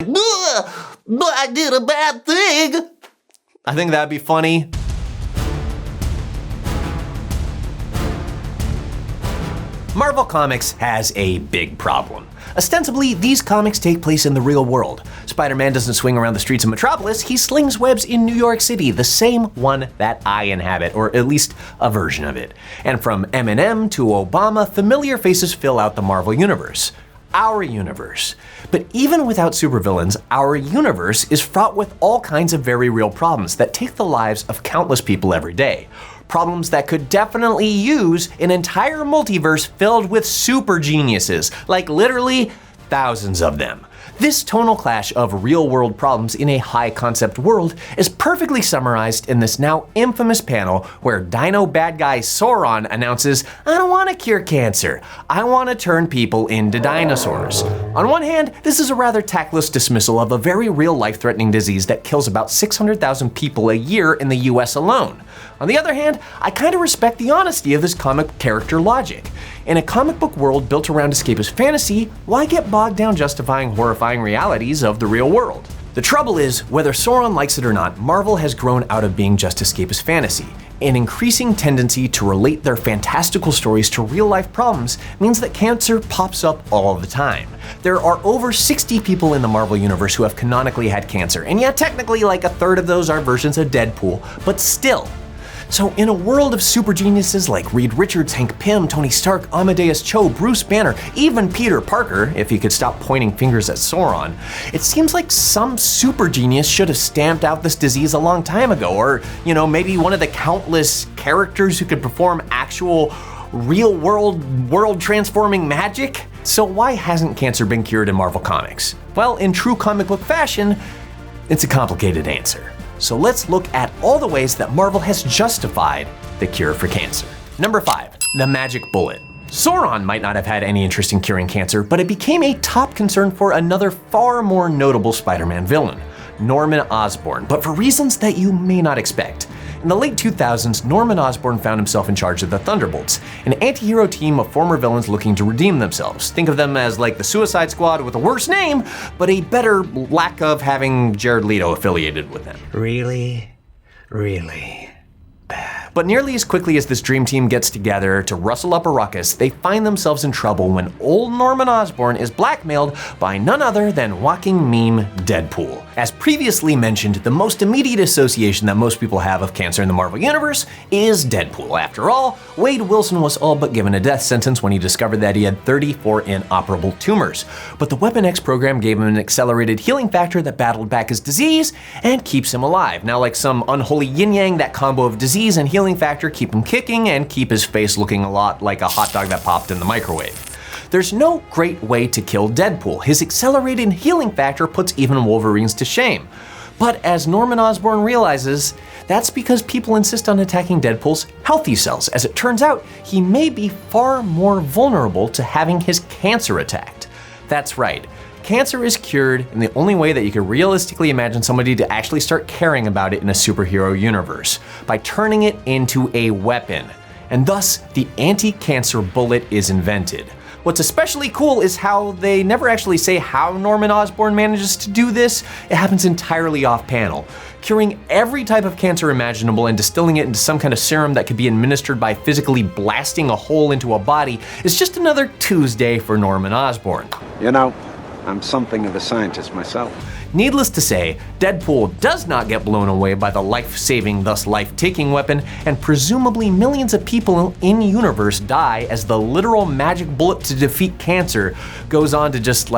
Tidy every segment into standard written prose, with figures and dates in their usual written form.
I did a bad thing. I think that'd be funny. Marvel Comics has a big problem. Ostensibly, these comics take place in the real world. Spider-Man doesn't swing around the streets of Metropolis, he slings webs in New York City, the same one that I inhabit, or at least a version of it. And from Eminem to Obama, familiar faces fill out the Marvel Universe. Our universe. But even without supervillains, our universe is fraught with all kinds of very real problems that take the lives of countless people every day. Problems that could definitely use an entire multiverse filled with super geniuses, like literally thousands of them. This tonal clash of real-world problems in a high-concept world is perfectly summarized in this now infamous panel where Dino bad guy Sauron announces, "I don't want to cure cancer, I want to turn people into dinosaurs." On one hand, this is a rather tactless dismissal of a very real life-threatening disease that kills about 600,000 people a year in the US alone. On the other hand, I kinda respect the honesty of this comic character logic. In a comic book world built around escapist fantasy, why get bogged down justifying horrifying realities of the real world? The trouble is, whether Sauron likes it or not, Marvel has grown out of being just escapist fantasy. An increasing tendency to relate their fantastical stories to real-life problems means that cancer pops up all the time. There are over 60 people in the Marvel Universe who have canonically had cancer, and yet technically like a third of those are versions of Deadpool, but still. So in a world of super geniuses like Reed Richards, Hank Pym, Tony Stark, Amadeus Cho, Bruce Banner, even Peter Parker, if he could stop pointing fingers at Sauron, it seems like some super genius should have stamped out this disease a long time ago, or, maybe one of the countless characters who could perform actual real-world, world-transforming magic? So why hasn't cancer been cured in Marvel Comics? Well, in true comic book fashion, it's a complicated answer. So let's look at all the ways that Marvel has justified the cure for cancer. Number 5, the magic bullet. Sauron might not have had any interest in curing cancer, but it became a top concern for another far more notable Spider-Man villain, Norman Osborn, but for reasons that you may not expect. In the late 2000s, Norman Osborn found himself in charge of the Thunderbolts, an anti-hero team of former villains looking to redeem themselves. Think of them as like the Suicide Squad with a worse name, but a better lack of having Jared Leto affiliated with them. Really bad. But nearly as quickly as this dream team gets together to rustle up a ruckus, they find themselves in trouble when old Norman Osborn is blackmailed by none other than walking meme Deadpool. As previously mentioned, the most immediate association that most people have of cancer in the Marvel Universe is Deadpool. After all, Wade Wilson was all but given a death sentence when he discovered that he had 34 inoperable tumors. But the Weapon X program gave him an accelerated healing factor that battled back his disease and keeps him alive. Now, like some unholy yin-yang, that combo of disease and healing factor keep him kicking and keep his face looking a lot like a hot dog that popped in the microwave. There's no great way to kill Deadpool. His accelerated healing factor puts even Wolverines to shame. But as Norman Osborn realizes, that's because people insist on attacking Deadpool's healthy cells. As it turns out, he may be far more vulnerable to having his cancer attacked. That's right. Cancer is cured in the only way that you could realistically imagine somebody to actually start caring about it in a superhero universe, by turning it into a weapon. And thus, the anti-cancer bullet is invented. What's especially cool is how they never actually say how Norman Osborn manages to do this. It happens entirely off-panel. Curing every type of cancer imaginable and distilling it into some kind of serum that could be administered by physically blasting a hole into a body is just another Tuesday for Norman Osborn. I'm something of a scientist myself. Needless to say, Deadpool does not get blown away by the life-saving, thus life-taking weapon, and presumably millions of people in universe die as the literal magic bullet to defeat cancer goes on to just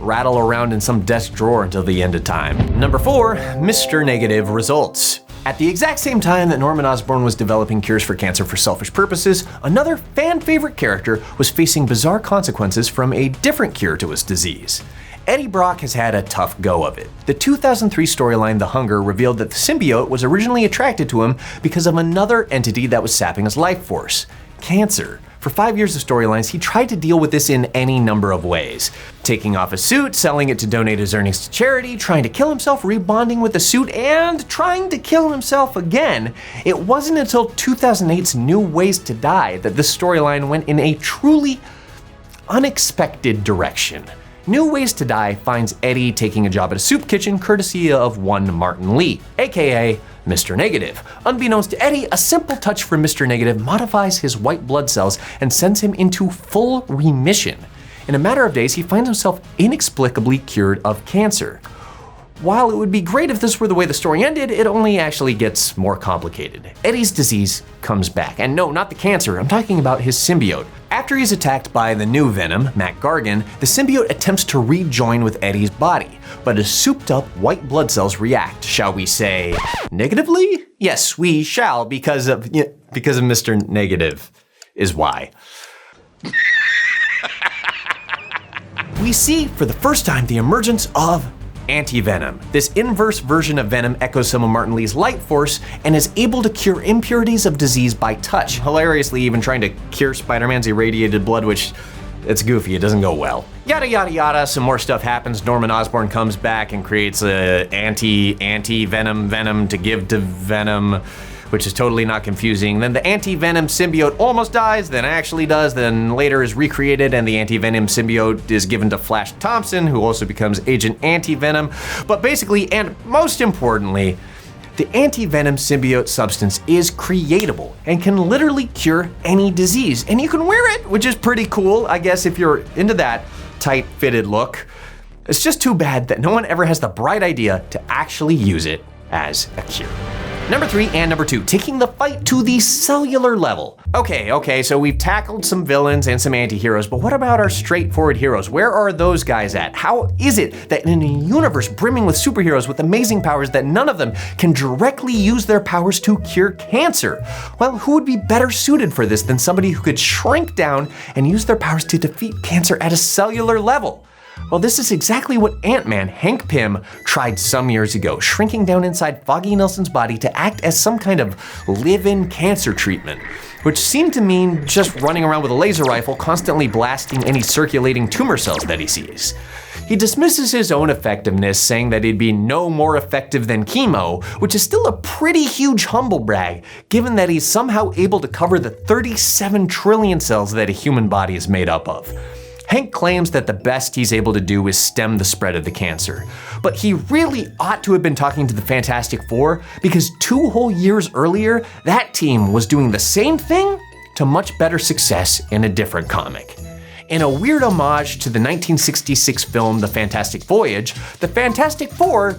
rattle around in some desk drawer until the end of time. Number 4, Mr. Negative results. At the exact same time that Norman Osborn was developing cures for cancer for selfish purposes, another fan-favorite character was facing bizarre consequences from a different cure to his disease. Eddie Brock has had a tough go of it. The 2003 storyline The Hunger revealed that the symbiote was originally attracted to him because of another entity that was sapping his life force: cancer. For 5 years of storylines, he tried to deal with this in any number of ways. Taking off his suit, selling it to donate his earnings to charity, trying to kill himself, rebonding with the suit, and trying to kill himself again. It wasn't until 2008's New Ways to Die that this storyline went in a truly unexpected direction. New Ways to Die finds Eddie taking a job at a soup kitchen courtesy of one Martin Lee, aka Mr. Negative. Unbeknownst to Eddie, a simple touch from Mr. Negative modifies his white blood cells and sends him into full remission. In a matter of days, he finds himself inexplicably cured of cancer. While it would be great if this were the way the story ended, it only actually gets more complicated. Eddie's disease comes back, and no, not the cancer, I'm talking about his symbiote. After he's attacked by the new Venom, Mac Gargan, the symbiote attempts to rejoin with Eddie's body, but his souped up white blood cells react, shall we say, negatively? Yes, we shall, because of Mr. Negative is why. We see for the first time the emergence of Anti-Venom. This inverse version of Venom echoes some of Martin Lee's light force and is able to cure impurities of disease by touch, hilariously even trying to cure Spider-Man's irradiated blood, which it's goofy, it doesn't go well. Yada yada yada, some more stuff happens. Norman Osborn comes back and creates a anti-Venom to give to Venom, which is totally not confusing. Then the anti-Venom symbiote almost dies, then actually does, then later is recreated, and the anti-Venom symbiote is given to Flash Thompson, who also becomes Agent Anti-Venom. But basically, and most importantly, the anti-Venom symbiote substance is creatable and can literally cure any disease. And you can wear it, which is pretty cool, I guess, if you're into that tight-fitted look. It's just too bad that no one ever has the bright idea to actually use it as a cure. Number 3 and number 2, taking the fight to the cellular level. Okay, so we've tackled some villains and some anti-heroes, but what about our straightforward heroes? Where are those guys at? How is it that in a universe brimming with superheroes with amazing powers that none of them can directly use their powers to cure cancer? Well, who would be better suited for this than somebody who could shrink down and use their powers to defeat cancer at a cellular level? Well, this is exactly what Ant-Man, Hank Pym, tried some years ago, shrinking down inside Foggy Nelson's body to act as some kind of live-in cancer treatment, which seemed to mean just running around with a laser rifle, constantly blasting any circulating tumor cells that he sees. He dismisses his own effectiveness, saying that it'd be no more effective than chemo, which is still a pretty huge humble brag, given that he's somehow able to cover the 37 trillion cells that a human body is made up of. Hank claims that the best he's able to do is stem the spread of the cancer. But he really ought to have been talking to the Fantastic Four, because 2 whole years earlier, that team was doing the same thing to much better success in a different comic. In a weird homage to the 1966 film The Fantastic Voyage, the Fantastic Four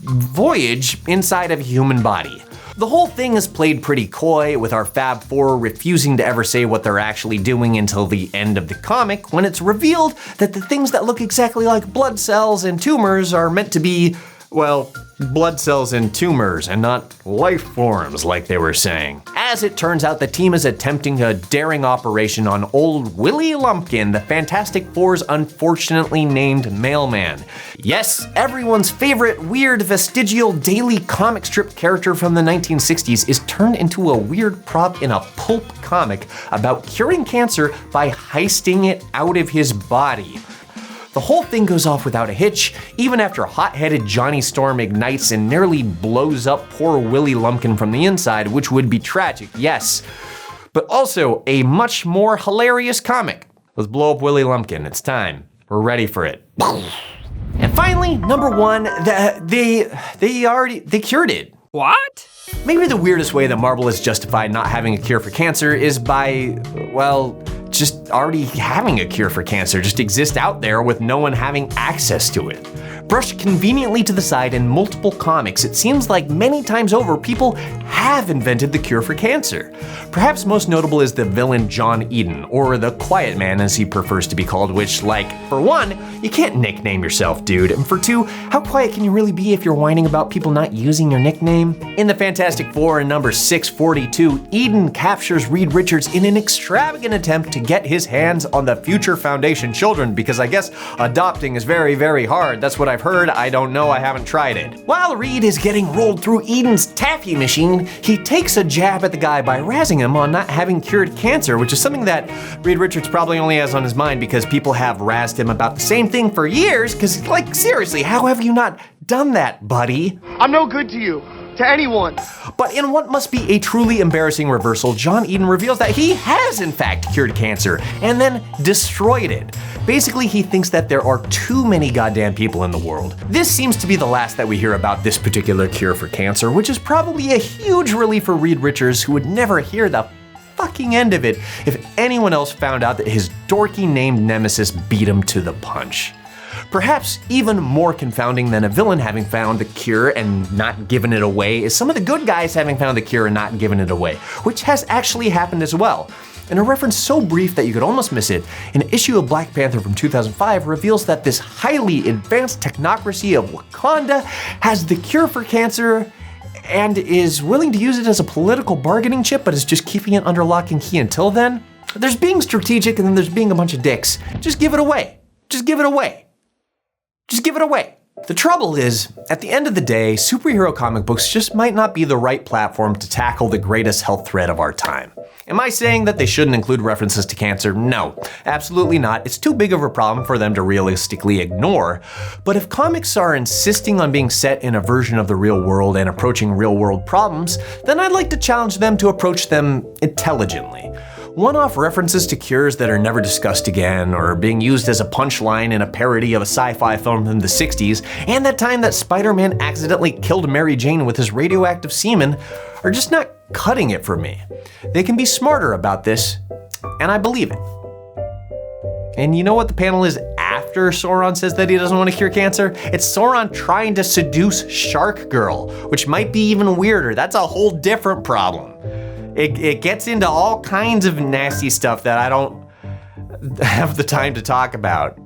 voyage inside of a human body. The whole thing is played pretty coy, with our Fab Four refusing to ever say what they're actually doing until the end of the comic, when it's revealed that the things that look exactly like blood cells and tumors are meant to be, well, blood cells and tumors, and not life forms like they were saying. As it turns out, the team is attempting a daring operation on old Willie Lumpkin, the Fantastic Four's unfortunately named mailman. Yes, everyone's favorite weird vestigial daily comic strip character from the 1960s is turned into a weird prop in a pulp comic about curing cancer by heisting it out of his body. The whole thing goes off without a hitch, even after hot-headed Johnny Storm ignites and nearly blows up poor Willie Lumpkin from the inside, which would be tragic, yes, but also a much more hilarious comic. Let's blow up Willie Lumpkin, it's time. We're ready for it. And finally, number 1, they cured it. What? Maybe the weirdest way that Marvel has justified not having a cure for cancer is by, well, just already having a cure for cancer, just exist out there with no one having access to it. Brushed conveniently to the side in multiple comics, it seems like many times over people have invented the cure for cancer. Perhaps most notable is the villain John Eden, or the Quiet Man as he prefers to be called, which, like, for one, you can't nickname yourself, dude, and for 2, how quiet can you really be if you're whining about people not using your nickname? In the Fantastic Four in number 642, Eden captures Reed Richards in an extravagant attempt to get his hands on the future Foundation children, because I guess adopting is very, very hard. That's what I've heard. I don't know, I haven't tried it. While Reed is getting rolled through Eden's taffy machine, he takes a jab at the guy by razzing him on not having cured cancer, which is something that Reed Richards probably only has on his mind because people have razzed him about the same thing for years, because, like, seriously, how have you not done that, buddy? I'm no good to you. to anyone. But in what must be a truly embarrassing reversal, John Eden reveals that he has in fact cured cancer and then destroyed it. Basically, he thinks that there are too many goddamn people in the world. This seems to be the last that we hear about this particular cure for cancer, which is probably a huge relief for Reed Richards, who would never hear the fucking end of it if anyone else found out that his dorky named nemesis beat him to the punch. Perhaps even more confounding than a villain having found the cure and not given it away is some of the good guys having found the cure and not given it away, which has actually happened as well. In a reference so brief that you could almost miss it, an issue of Black Panther from 2005 reveals that this highly advanced technocracy of Wakanda has the cure for cancer and is willing to use it as a political bargaining chip, but is just keeping it under lock and key until then. There's being strategic and then there's being a bunch of dicks. Just give it away. Just give it away. Just give it away. The trouble is, at the end of the day, superhero comic books just might not be the right platform to tackle the greatest health threat of our time. Am I saying that they shouldn't include references to cancer? No, absolutely not. It's too big of a problem for them to realistically ignore. But if comics are insisting on being set in a version of the real world and approaching real world problems, then I'd like to challenge them to approach them intelligently. One-off references to cures that are never discussed again, or being used as a punchline in a parody of a sci-fi film from the 60s, and that time that Spider-Man accidentally killed Mary Jane with his radioactive semen, are just not cutting it for me. They can be smarter about this, and I believe it. And you know what the panel is after Sauron says that he doesn't want to cure cancer? It's Sauron trying to seduce Shark Girl, which might be even weirder. That's a whole different problem. It gets into all kinds of nasty stuff that I don't have the time to talk about.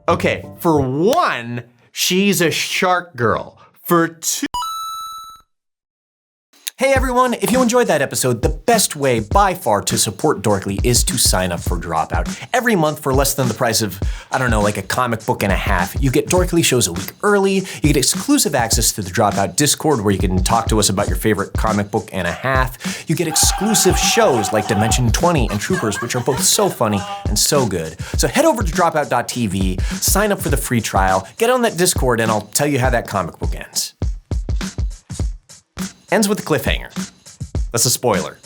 Okay, for one, she's a shark girl. For two, hey everyone, if you enjoyed that episode, the best way by far to support Dorkly is to sign up for Dropout. Every month for less than the price of, I don't know, like a comic book and a half, you get Dorkly shows a week early, you get exclusive access to the Dropout Discord where you can talk to us about your favorite comic book and a half, you get exclusive shows like Dimension 20 and Troopers, which are both so funny and so good. So head over to dropout.tv, sign up for the free trial, get on that Discord, and I'll tell you how that comic book ends. Ends with a cliffhanger. That's a spoiler.